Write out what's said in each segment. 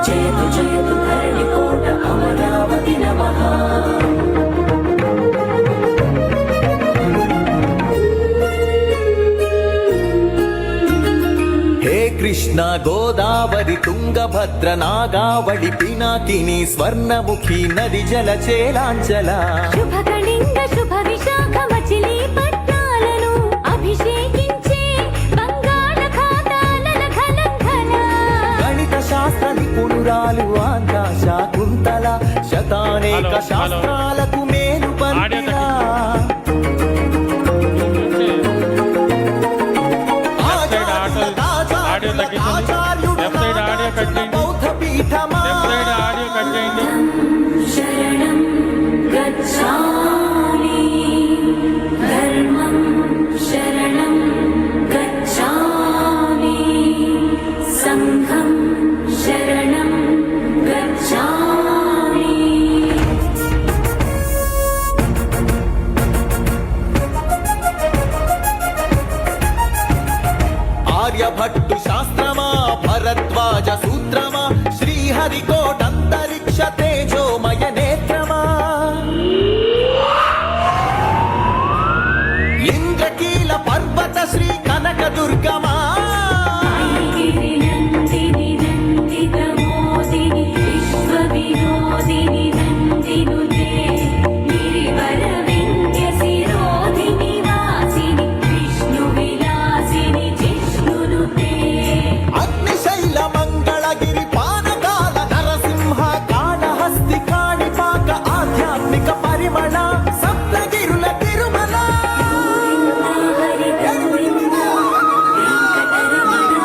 జయతు జయతు ధరణి కోట అమరావతి నమః. కృష్ణ గోదావరి తుంగభద్ర నాగావళి పినాకిని స్వర్ణముఖి నది జల చేలాంచల శుభకళింగ శుభ విశాఖ మచిలీపట్నాలను అభిషేకించే బంగాళాఖాతాల ఘనఘన గణిత శాస్త్ర నిపుణురాలు ఆంధ్ర శాకుంతల శతానేక శాస్త్రాలకు మేలు పందిలా శరణం గచ్ఛామి ధర్మం శరణం గచ్ఛామి సంఘం శరణం గచ్ఛామి. ఆర్యభట్టు శాస్త్రమా భరద్వాజ సూత్రమా శ్రీహరికోటంతరిక్ష తేజోమయ నేత్రమా ఇంద్రకీల పర్వత శ్రీ కనక దుర్గమా ఐగిరి నందిని నందిత మోదిని విశ్వ వినోదిని నందినుతే గిరివర వింధ్య శిరోధిని వాసిని విష్ణు విలాసిని జిష్ణునుతే అగ్నిశైల మంగళగిరి పానకాల నరసింహ కాళహస్తి కాణిపాక ఆధ్యాత్మిక పరిమళ సప్తగిరుల తిరుమల హరి గోవింద వెంకటరమణ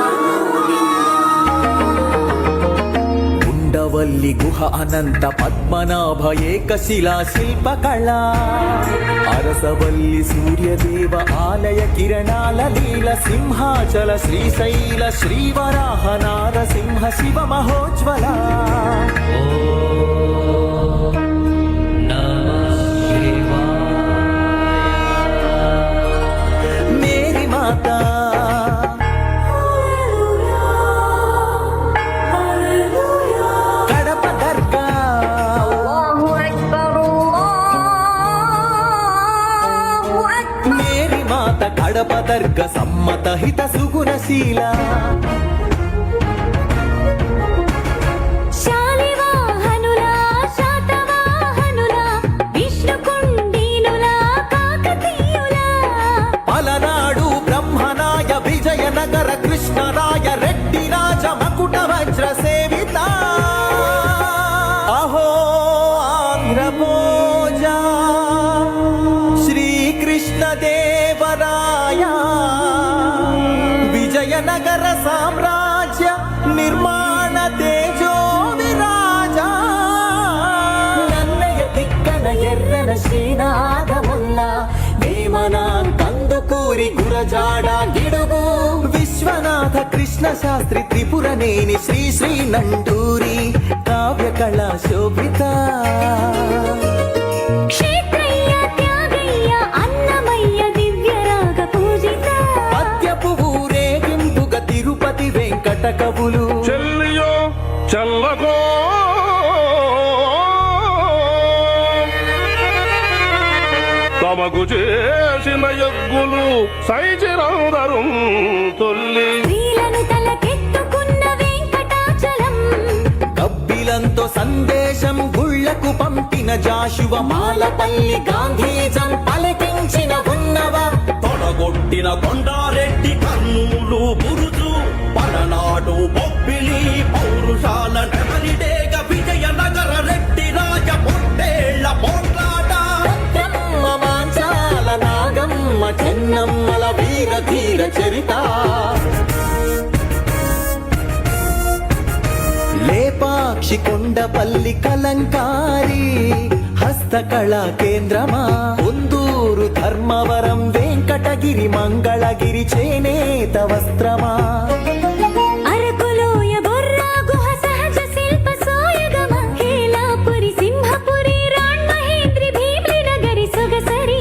ఉండవల్లి గుహ అనంత పద్మనాభ ఏకశిలా శిల్పకళ అరసవల్లి సూర్యదేవ ఆలయ కిరణాల లీల సింహాచల శ్రీశైల శ్రీవరాహ నారసింహ శివ మహోజ్వల మేరీ మాతా కడప దర్గా మేరీ మాత కడప దర్గ సమ్మత హిత సుగుణశీల శాలివాహనుల శాతవాహనుల విష్ణుకుండినుల కాకతీయుల పలనాడు బ్రహ్మనాయ విజయనగర కృష్ణరాయ రెడ్డి రాజ మకుట వజ్ర సేవిత అహో ఆంధ్రభోజ శ్రీకృష్ణ దేవరాయ విజయనగర సామ్రాజ్య నిర్మాణ తేజో విరాజ నన్నయ తిక్కన ఎర్రన శ్రీనాథముల్ల వేమన కందుకూరి గురజాడ గిడుగు విశ్వనాథ కృష్ణ శాస్త్రి త్రిపురనేని శ్రీ శ్రీ నండూరి కావ్య కళా శోభిత క్షేత్రయ్య త్యాగయ్య అన్నమయ్య దివ్యరాగ పూజిత పద్యపు ఊరేగింపుగా తిరుపతి వెంకట కవులు చెల్లియో చల్లకో తమకు చేసిన యజ్ఞులు సైచిరందరు తొల్లి స్త్రీలను తలకెత్తుకున్న వెంకటాచలం కబ్బిలంతో సందేశం గుళ్లకు పంపిన జాషువ మాలపల్లి గాంధీజం పలికించిన ఉన్నవ తొడగొట్టిన కొండారెడ్డి కర్నూలు బురుజు పలనాడు బొబ్బిలి పౌరుషాల నెమలిడేగ విజయనగర రెడ్డి రాజ పొట్టేళ్ల పోట్లాట రత్నమ్మ మాంచాల నాగమ్మ చెన్నమ్మల వీర ధీర చరిత లేపాక్షి కొండపల్లి కలంకారి హస్తకళా కేంద్రమా పొందూరు ధర్మవరం వెంకటగిరి మంగళగిరి చేనేత వస్త్రమా అరకులోయ బొర్రా గుహ సహజ శిల్ప సోయగమ హేలాపురి సింహపురి రాణ్ మహేంద్రి భీమిలి నగరి సొగసరి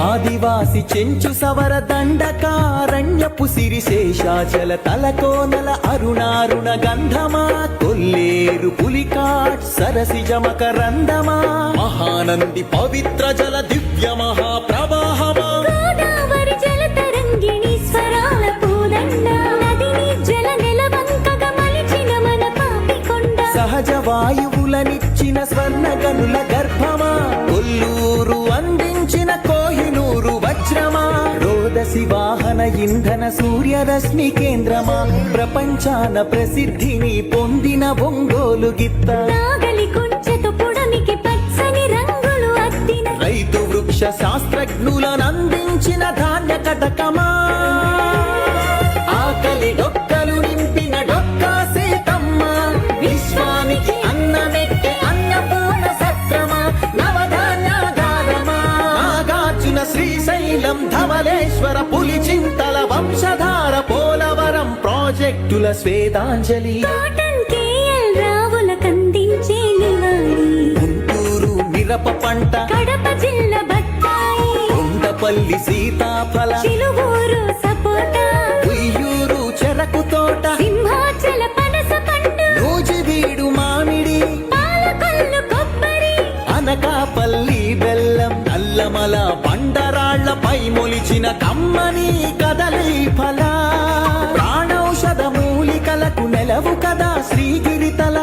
ఆదివాసి చెంచు సవర దండకారణ్యపు సిరి శేషాచల తలకోనల అరుణారుణ గంధమా కొల్లేరు పులికాట్ సరసిజమక రందమా మహానంది పవిత్ర జల దివ్య మహాప్రవాహమా గోదావరి జల తరంగిణి స్వరాల పూదండ నదిని జల నెలవంకగా మలిచిన మన పాపికొండ సహజ వాయువులనిచ్చిన స్వర్ణ గనుల గర్భమా కొల్లూరు అందించిన కోహినూరు వజ్రమా రోదసి వాహన ఇంధన సూర్యరశ్మి కేంద్రమా ప్రపంచాన ప్రసిద్ధిని పొందిన ఒంగోలు గిత్త నాగలి కుంచెతో పుడమికి పచ్చని రంగులు అద్దిన రైతు వృక్ష శాస్త్రజ్ఞులనందించిన ధాన్య కటకమా ఆకలి డొక్కలు నింపిన డొక్కా సీతమ్మ విశ్వానికి అన్నమెట్టే అన్నపూర్ణ సత్రమా నవధాన్యాగారమా నాగార్జున శ్రీశైలం ధవలేశ్వర పులిచింతల వంశధార పోలవరం ప్రాజెక్టుల స్వేదాంజలి కాటన్ కేఎల్ రావుల కందించే నివాళి గుంటూరు మిరప పంట కడప జిల్లా బత్తాయి కొండపల్లి సీతాఫల చిలువూరు సపోటా ఉయ్యూరు చెరకు తోట సింహాచల పనస పండు నూజివీడు మామిడి పాలకొల్లు కొబ్బరి అనకాపల్లి బెల్లం నల్లమల బండరాళ్లపై మొలిచిన కమ్మని కదలి ఫల ప్రాణౌషధ మూలికలకు నెలవు కదా శ్రీగిరితల